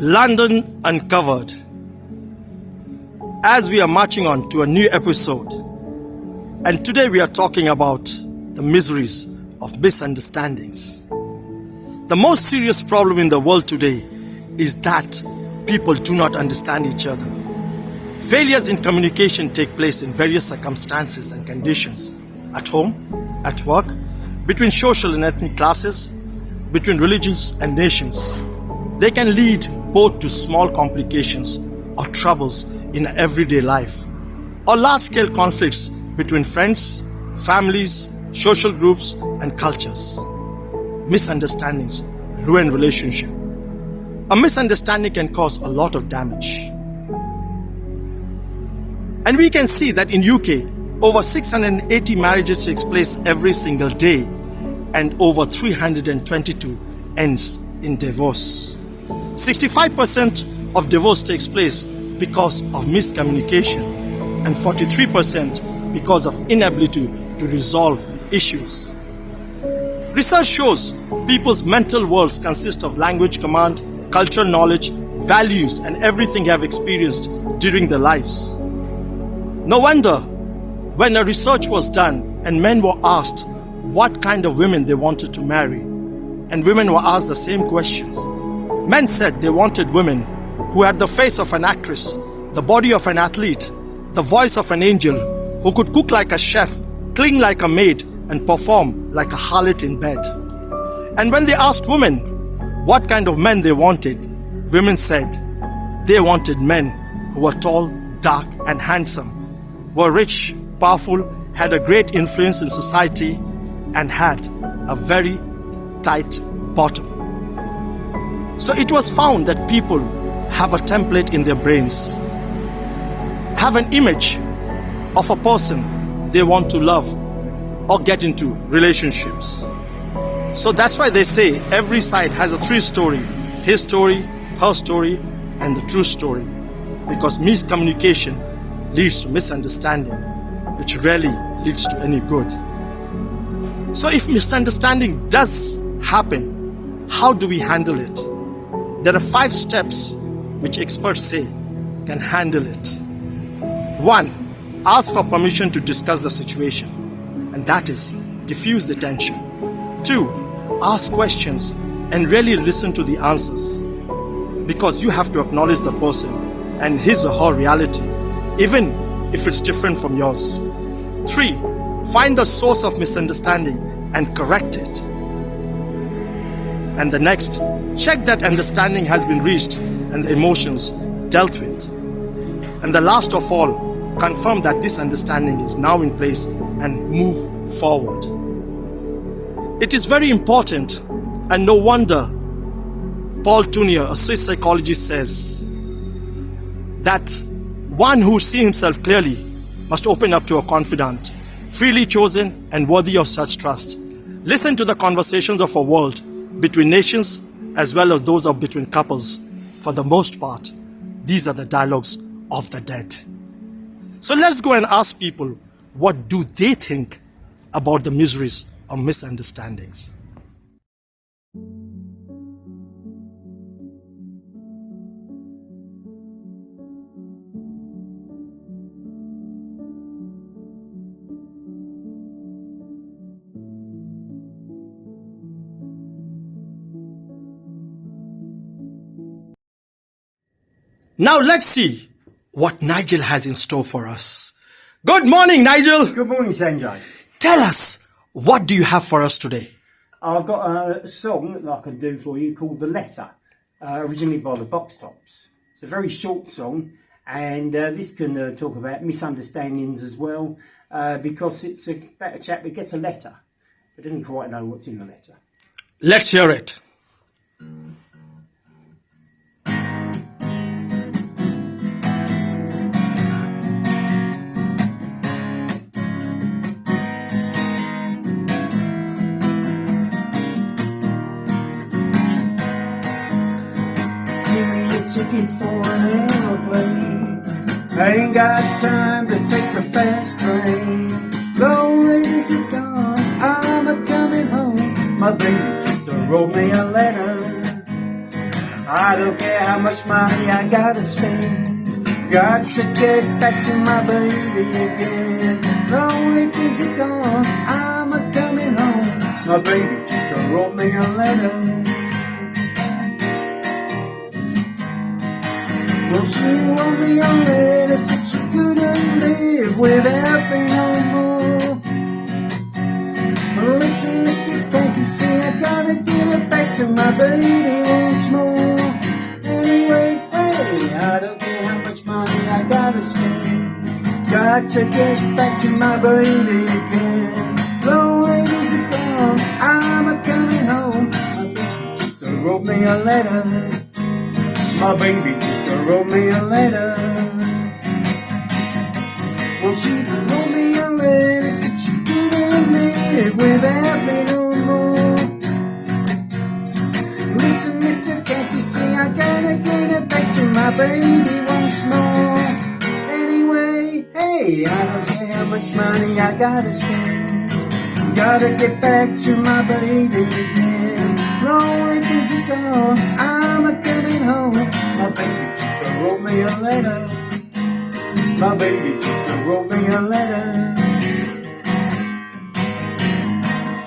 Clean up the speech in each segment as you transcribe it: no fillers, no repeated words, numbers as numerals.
London Uncovered. As we are marching on to a new episode, and today we are talking about the miseries of misunderstandings. The most serious problem in the world today is that people do not understand each other. Failures in communication take place in various circumstances and conditions: at home, at work, between social and ethnic classes, between religions and nations. They can lead both to small complications or troubles in everyday life, or large-scale conflicts between friends, families, social groups, and cultures. Misunderstandings ruin relationships. A misunderstanding can cause a lot of damage. And we can see that in UK, over 680 marriages takes place every single day, and over 322 ends in divorce. 65% of divorce takes place because of miscommunication, and 43% because of inability to resolve issues. Research shows people's mental worlds consist of language command, cultural knowledge, values, and everything they have experienced during their lives. No wonder when a research was done and men were asked what kind of women they wanted to marry, and women were asked the same questions. Men said they wanted women who had the face of an actress, the body of an athlete, the voice of an angel, who could cook like a chef, clean like a maid, and perform like a harlot in bed. And when they asked women what kind of men they wanted, women said they wanted men who were tall, dark, and handsome, were rich, powerful, had a great influence in society, and had a very tight bottom. So it was found that people have a template in their brains, have an image of a person they want to love or get into relationships. So that's why they say every side has a three story: his story, her story, and the true story. Because miscommunication leads to misunderstanding, which rarely leads to any good. So if misunderstanding does happen, how do we handle it? There are 5 steps which experts say can handle it. 1. Ask for permission to discuss the situation, and that is diffuse the tension. 2. Ask questions and really listen to the answers, because you have to acknowledge the person and his or her reality, even if it's different from yours. 3. Find the source of misunderstanding and correct it. And the next, check that understanding has been reached and the emotions dealt with. And the last of all, confirm that this understanding is now in place and move forward. It is very important, and no wonder Paul Tournier, a Swiss psychologist, says that one who sees himself clearly must open up to a confidant, freely chosen and worthy of such trust. Listen to the conversations of a world between nations as well as those of between couples. For the most part, these are the dialogues of the dead. So let's go and ask people, what do they think about the miseries of misunderstandings? Now let's see what Nigel has in store for us. Good morning, Nigel. Good morning, Sanjay. Tell us, what do you have for us today? I've got a song that I can do for you called The Letter, originally by the Box Tops. It's a very short song, and this can talk about misunderstandings as well, because it's about a chap that gets a letter but doesn't quite know what's in the letter. Let's hear it. Ticket for an aeroplane. I ain't got time to take the fast train. The old ladies are gone, I'm a coming home. My baby just wrote me a letter. I don't care how much money I gotta spend. Got to get back to my baby again. Lonely days are gone, I'm a coming home. My baby just wrote me a letter. Well, she wrote me a letter, said she couldn't live without me no more. Well, listen, Mr. Can't you see I gotta get her back to my baby once more. Anyway, hey, I don't care how much money I gotta spend. Got to get back to my baby again. Lonely days are gone, I'm a coming home. My baby just wrote me a letter. My baby just wrote me a letter. Well, she wrote me a letter, said she couldn't live without me no more. Listen, mister, can't you see I gotta get her back to my baby once more. Anyway, hey, I don't care how much money I gotta spend. Gotta get back to my baby again. Lonely days are gone, I'm a coming home. My baby just wrote me a letter. My baby just wrote me a letter.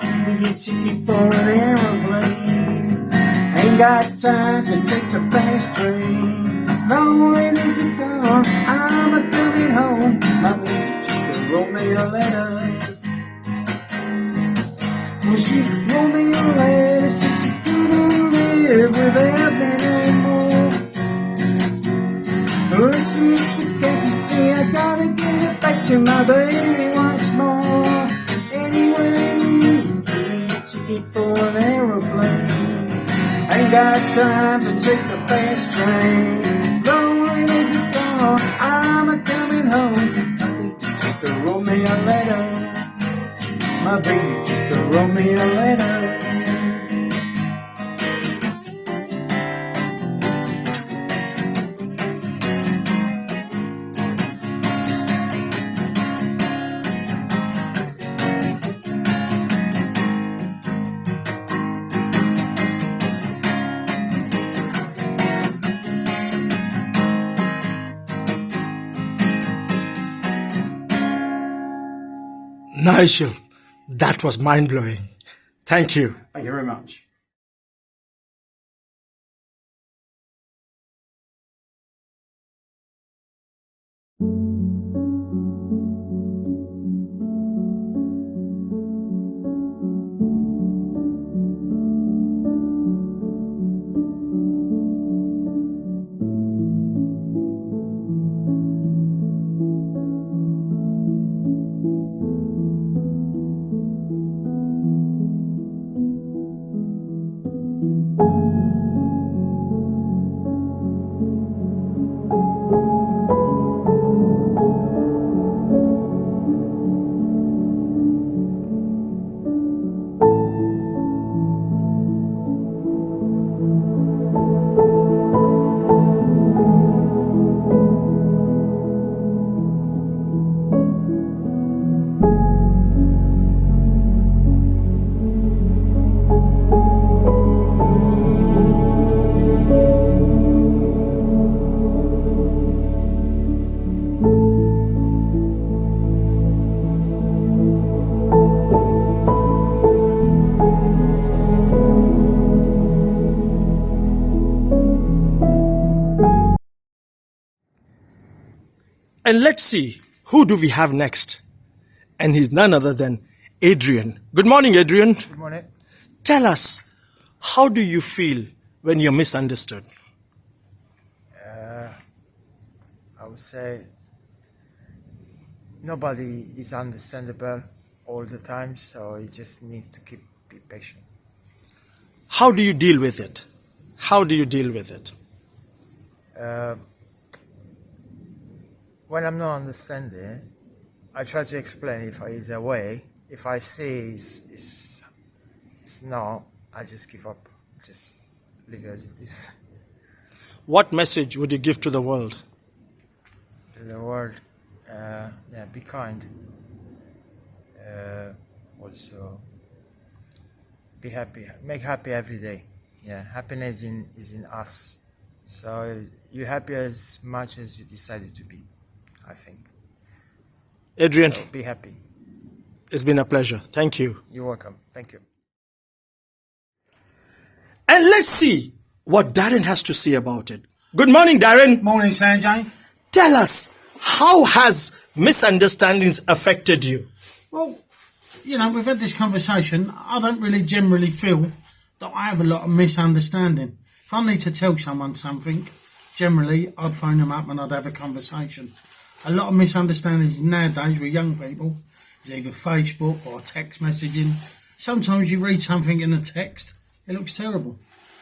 Give me a ticket for an aeroplane. Ain't got time to take the fast train. Lonely days are gone, I'm a coming home. My baby just wrote me a letter. Well, she wrote me a letter, said she couldn't live without me no more. Listen, Mr. Can't you see I gotta get it back to my baby once more. Anyway, give me a ticket for an aeroplane. Ain't got time to take the fast train. Lonely days are gone, I'm a coming home. My baby just wrote me a letter. My baby just wrote me a letter. Nigel, that was mind-blowing. Thank you. Thank you very much. And let's see, who do we have next? And he's none other than Adrian. Good morning, Adrian. Good morning. Tell us, how do you feel when you're misunderstood? I would say nobody is understandable all the time, so you just need to be patient. How do you deal with it? How do you deal with it? When I'm not understanding, I try to explain if is a way. If I see it's no, I just give up. Just leave it as it is. What message would you give to the world? The word, be kind. Also, be happy. Make happy every day. Yeah, happiness is in us. So you're happy as much as you decided to be, I think. Adrian, So be happy. it's been a pleasure. Thank you. You're welcome. Thank you. And let's see what Darren has to say about it. Good morning, Darren. Morning, Sanjay. Tell us, how has misunderstandings affected you? Well, you know, we've had this conversation. I don't really generally feel that I have a lot of misunderstanding. If I need to tell someone something, generally I'd phone them up and I'd have a conversation. A lot of misunderstandings nowadays with young people is either Facebook or text messaging. Sometimes you read something in a text, it looks terrible.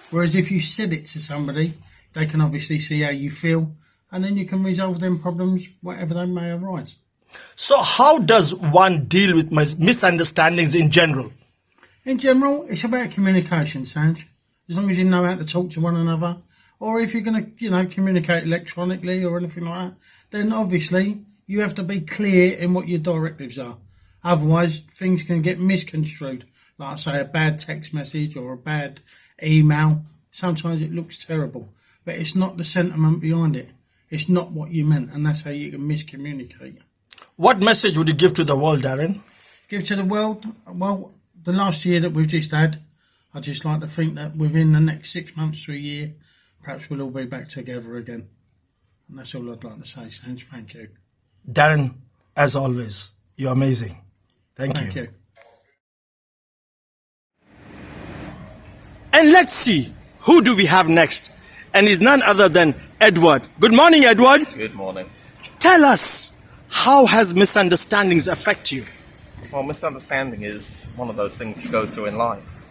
Whereas if you said it to somebody, they can obviously see how you feel, and then you can resolve them problems, whatever they may arise. So, how does one deal with misunderstandings in general? In general, it's about communication, Sanj. As long as you know how to talk to one another, or if you're going to, communicate electronically or anything like that, then obviously you have to be clear in what your directives are. Otherwise, things can get misconstrued. Like I say, a bad text message or a bad email. Sometimes it looks terrible, but it's not the sentiment behind it. It's not what you meant, and that's how you can miscommunicate. What message would you give to the world, Darren? Give to the world? Well, the last year that we've just had, I'd just like to think that within the next 6 months to a year, perhaps we'll all be back together again. And that's all I'd like to say, Sanj. Thank you. Darren, as always, you're amazing. Thank you. And let's see, who do we have next? And it's none other than Edward. Good morning, Edward. Good morning. Tell us, how has misunderstandings affect you? Well, misunderstanding is one of those things you go through in life.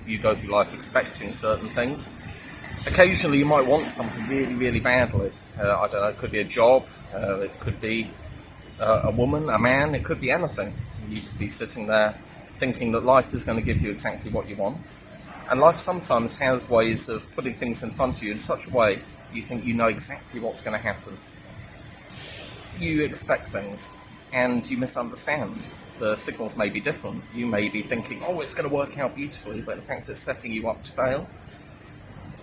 You go through life expecting certain things. Occasionally you might want something really, really badly. I don't know, it could be a job, it could be a woman, a man, it could be anything. You could be sitting there thinking that life is going to give you exactly what you want. And life sometimes has ways of putting things in front of you in such a way you think you know exactly what's going to happen. You expect things and you misunderstand. The signals may be different. You may be thinking, oh, it's going to work out beautifully, but in fact it's setting you up to fail.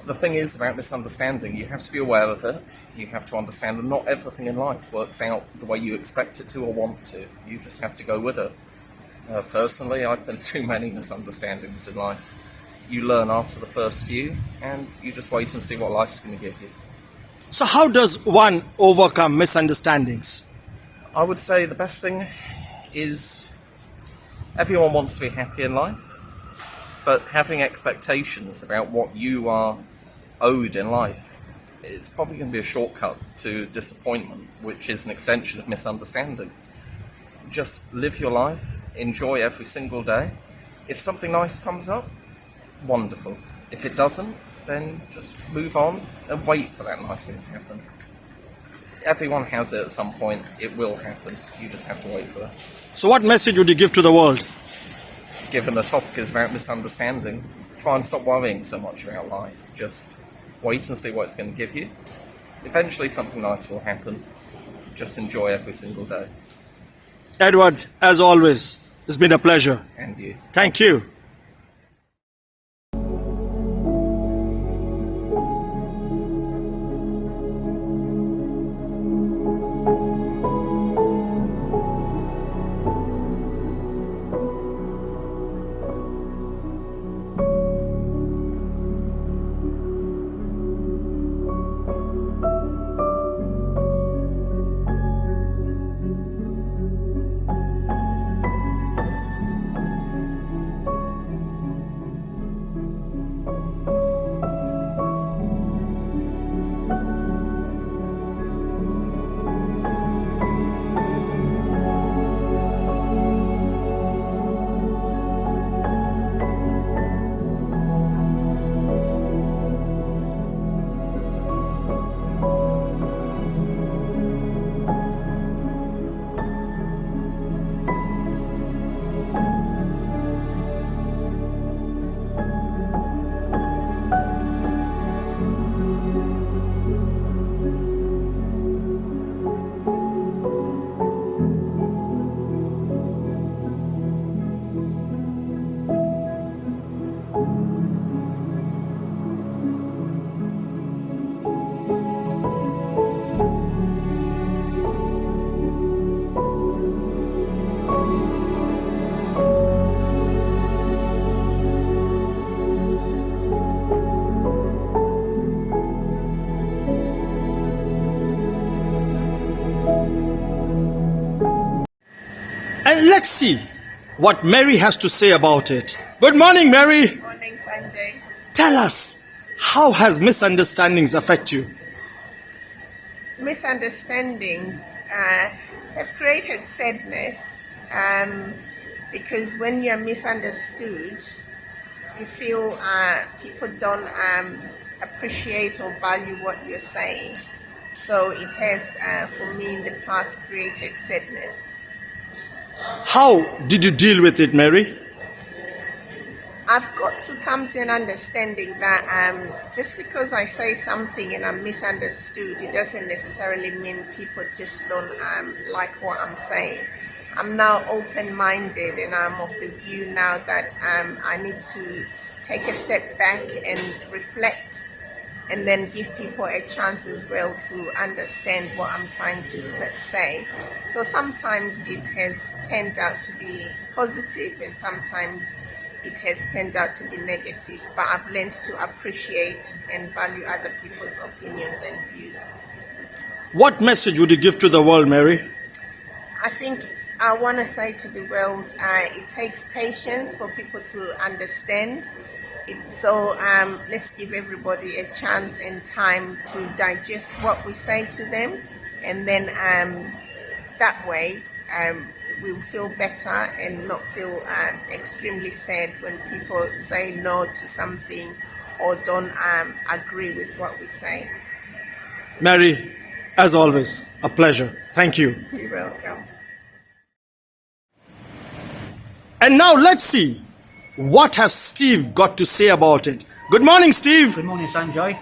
The thing is about misunderstanding, you have to be aware of it. You have to understand that not everything in life works out the way you expect it to or want to. You just have to go with it. Personally, I've been through many misunderstandings in life. You learn after the first few, and you just wait and see what life's going to give you. So how does one overcome misunderstandings? I would say the best thing is everyone wants to be happy in life, but having expectations about what you are owed in life, it's probably going to be a shortcut to disappointment, which is an extension of misunderstanding. Just live your life, enjoy every single day. If something nice comes up, wonderful. If it doesn't, then just move on and wait for that nice thing to happen. Everyone has it at some point. It will happen. You just have to wait for it. So what message would you give to the world? Given the topic is about misunderstanding, try and stop worrying so much about life. Just wait and see what it's going to give you. Eventually something nice will happen. Just enjoy every single day. Edward, as always, it's been a pleasure. And you. Thank you. And let's see what Mary has to say about it. Good morning, Mary. Morning, Sanjay. Tell us, how has misunderstandings affect you? Misunderstandings have created sadness because when you're misunderstood, you feel people don't appreciate or value what you're saying. So it has, for me, in the past, created sadness. How did you deal with it, Mary? I've got to come to an understanding that just because I say something and I'm misunderstood, it doesn't necessarily mean people just don't like what I'm saying. I'm now open-minded, and I'm of the view now that I need to take a step back and reflect, and then give people a chance as well to understand what I'm trying to say. So sometimes it has turned out to be positive, and sometimes it has turned out to be negative, but I've learned to appreciate and value other people's opinions and views. What message would you give to the world, Mary? I think I want to say to the world, it takes patience for people to understand. So let's give everybody a chance and time to digest what we say to them, and then that way we'll feel better and not feel extremely sad when people say no to something or don't agree with what we say. Mary, as always, a pleasure. Thank you. You're welcome. And now let's see, what has Steve got to say about it? Good morning, Steve. Good morning, Sanjay.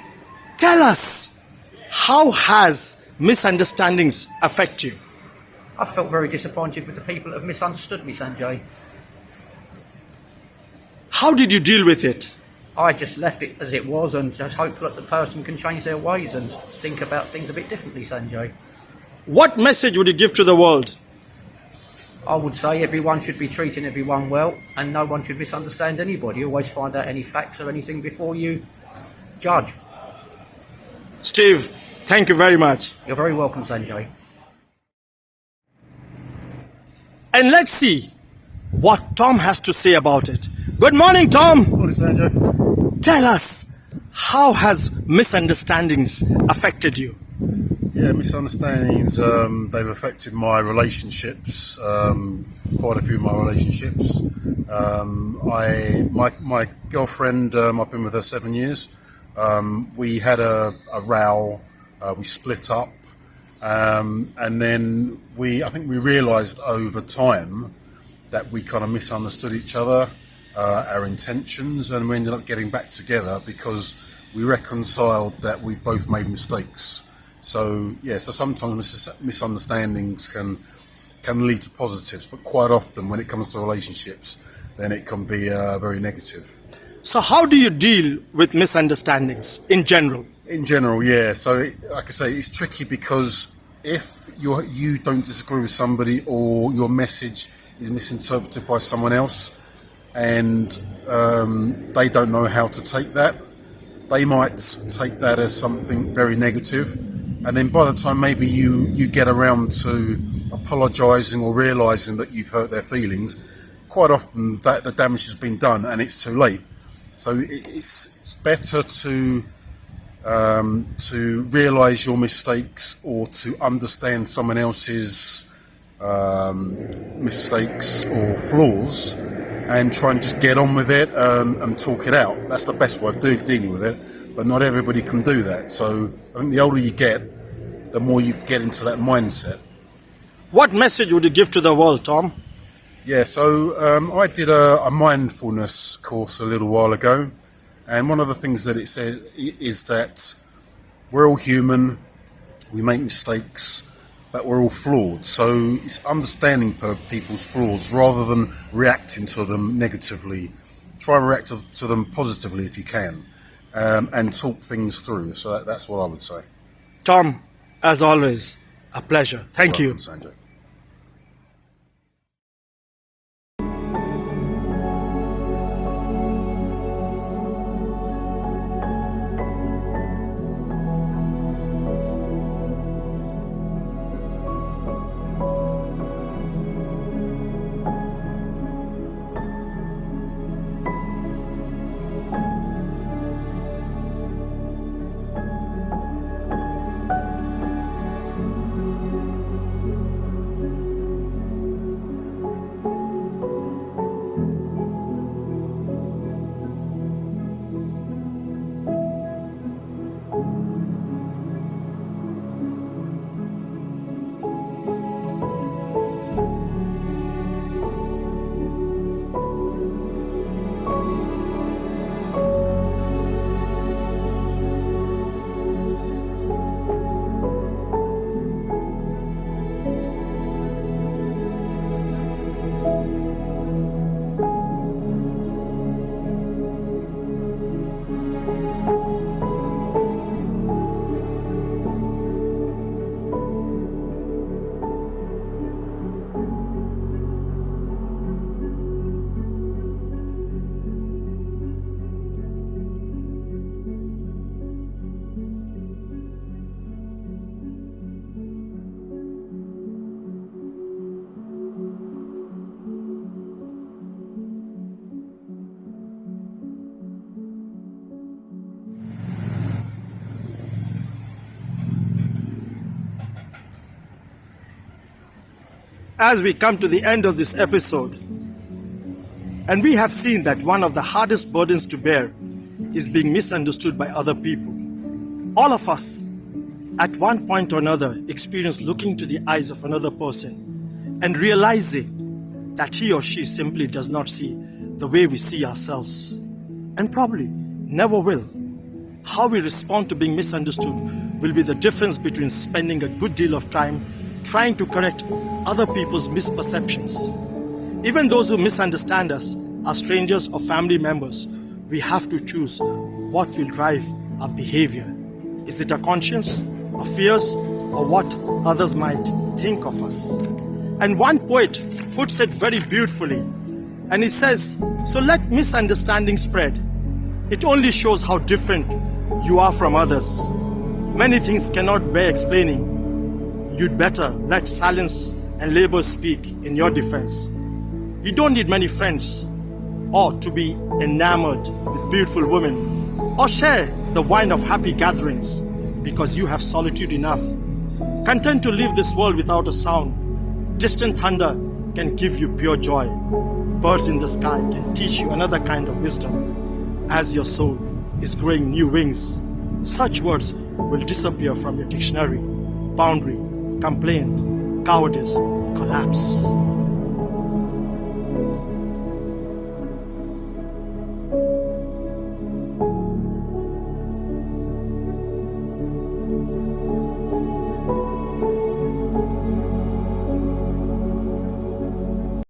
Tell us, how has misunderstandings affect you? I felt very disappointed with the people that have misunderstood me, Sanjay. How did you deal with it? I just left it as it was and just hope that the person can change their ways and think about things a bit differently, Sanjay. What message would you give to the world? I would say everyone should be treating everyone well and no one should misunderstand anybody. Always find out any facts or anything before you judge. Steve, thank you very much. You're very welcome, Sanjay. And let's see what Tom has to say about it. Good morning, Tom. Morning, Sanjay. Tell us, how has misunderstandings affected you? Yeah, misunderstandings, they've affected my relationships, quite a few of my relationships. My girlfriend, I've been with her 7 years. We had a row, we split up, and then I think we realised over time that we kind of misunderstood each other, our intentions, and we ended up getting back together because we reconciled that we both made mistakes. So sometimes misunderstandings can lead to positives, but quite often when it comes to relationships, then it can be very negative. So how do you deal with misunderstandings in general? In general, yeah. So like I say, it's tricky because if you don't disagree with somebody or your message is misinterpreted by someone else and they don't know how to take that, they might take that as something very negative. And then by the time maybe you get around to apologising or realising that you've hurt their feelings, quite often that the damage has been done and it's too late. So it's better to realise your mistakes or to understand someone else's mistakes or flaws and try and just get on with it and talk it out. That's the best way of dealing with it, but not everybody can do that. So I think the older you get, the more you get into that mindset. What message would you give to the world, Tom? Yeah, so I did a mindfulness course a little while ago, and one of the things that it says is that we're all human, we make mistakes, but we're all flawed. So it's understanding people's flaws rather than reacting to them negatively. Try and react to them positively if you can, and talk things through. So that's what I would say. Tom, as always, a pleasure. Thank you. Welcome, Sanjay. as we come to the end of this episode, and we have seen that one of the hardest burdens to bear is being misunderstood by other people. All of us, at one point or another, experience looking to the eyes of another person and realizing that he or she simply does not see the way we see ourselves, and probably never will. How we respond to being misunderstood will be the difference between spending a good deal of time trying to correct other people's misperceptions. Even those who misunderstand us are strangers or family members. We have to choose what will drive our behavior. Is it our conscience, our fears, or what others might think of us? And one poet puts it very beautifully, and he says, "So let misunderstanding spread. It only shows how different you are from others. Many things cannot bear explaining. You'd better let silence and labor speak in your defense. You don't need many friends or to be enamored with beautiful women or share the wine of happy gatherings, because you have solitude enough. Content to leave this world without a sound. Distant thunder can give you pure joy. Birds in the sky can teach you another kind of wisdom. As your soul is growing new wings, such words will disappear from your dictionary. Boundary, complaint, cowardice, collapse."